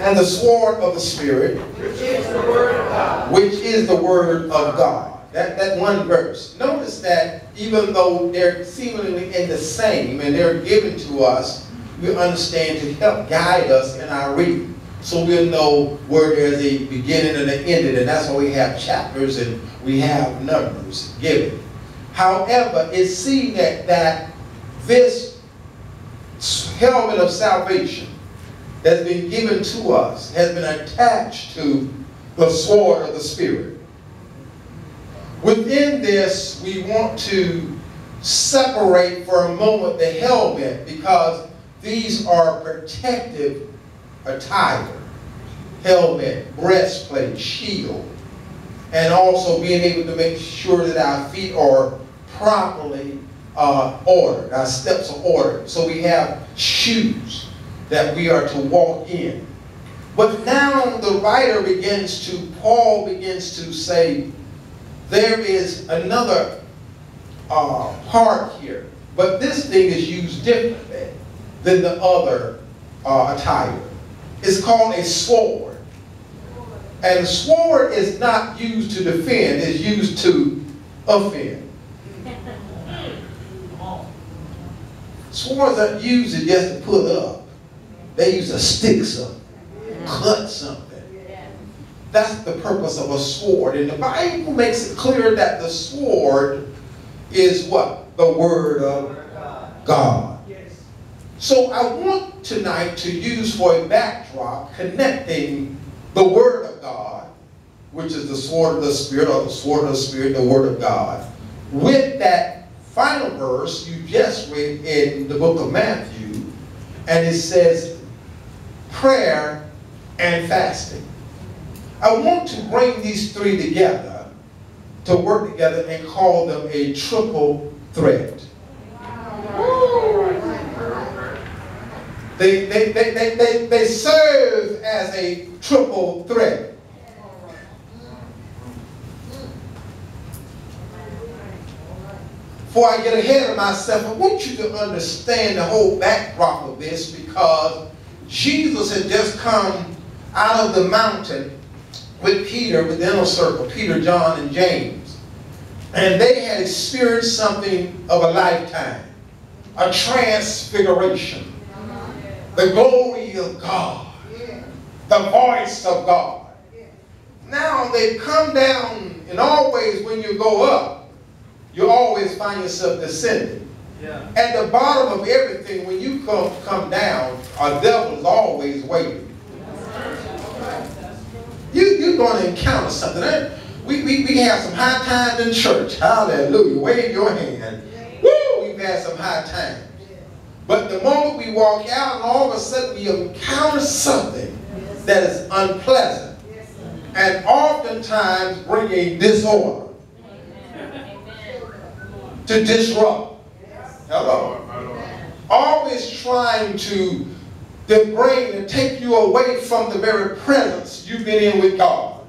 And the sword of the Spirit, which is the word of God. Which is the word of God. That one verse. Notice that even though they're seemingly in the same and they're given to us, we understand to help guide us in our reading. So we'll know where there's a beginning and an ending, and that's why we have chapters and we have numbers given. However, it's seen that this helmet of salvation that's been given to us has been attached to the sword of the Spirit. Within this, we want to separate for a moment the helmet, because these are protective attire. Helmet, breastplate, shield, and also being able to make sure that our feet are properly ordered, our steps are ordered. So we have shoes that we are to walk in. But now the writer Paul begins to say, there is another part here, but this thing is used differently than the other attire. It's called a sword. And a sword is not used to defend, it's used to offend. Swords aren't used just to put up. They use to stick something, cut something. That's the purpose of a sword. And the Bible makes it clear that the sword is what? The word of God. So I want tonight to use for a backdrop connecting the word of God, which is the sword of the Spirit, or the sword of the Spirit, the word of God, with that final verse you just read in the book of Matthew, and it says prayer and fasting. I want to bring these three together, to work together and call them a triple threat. They serve as a triple threat. Before I get ahead of myself, I want you to understand the whole backdrop of this, because Jesus had just come out of the mountain with Peter, with the inner circle, Peter, John, and James. And they had experienced something of a lifetime, a transfiguration, the glory of God, the voice of God. Now they've come down, and always when you go up, you always find yourself descending. At the bottom of everything, when you come down, a devil is always waiting. You're going to encounter something. We have some high times in church. Hallelujah. Wave your hand. Woo! We've had some high times. But the moment we walk out, and all of a sudden we encounter something that is unpleasant, and oftentimes bring a disorder to disrupt. Hello. Always trying to bring and take you away from the very presence you've been in with God.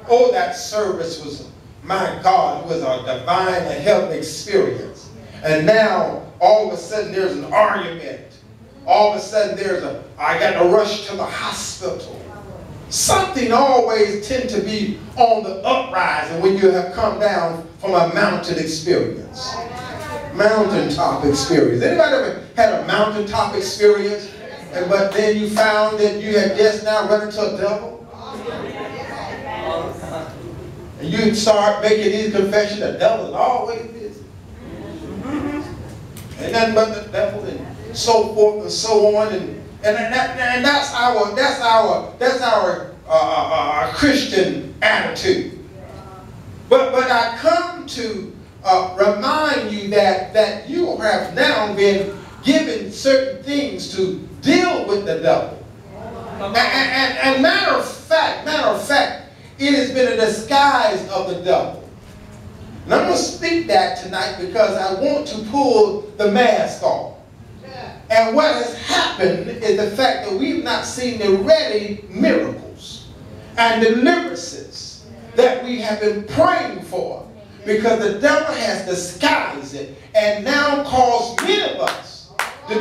Oh, that service was, my God, it was a divine and heavenly experience. And now, all of a sudden, there's an argument. All of a sudden, I got to rush to the hospital. Something always tends to be on the uprising when you have come down from a mountain experience. Mountaintop experience. Anybody ever had a mountaintop experience? But then you found that you had just now run into a devil? And you start making these confessions, the devil is always busy. And nothing but the devil, and so forth and so on. And that's our Christian attitude. But I come to remind you that you have now been given certain things to deal with the devil. And matter of fact, it has been a disguise of the devil. And I'm going to speak that tonight because I want to pull the mask off. And what has happened is the fact that we've not seen the ready miracles and deliverances that we have been praying for, because the devil has disguised it and now caused many of us to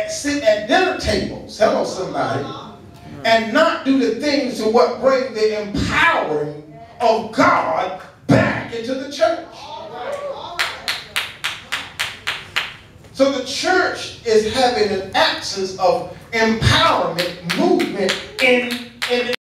sit at dinner tables, hello somebody, and not do the things to what bring the empowering of God back into the church. So the church is having an absence of empowerment movement in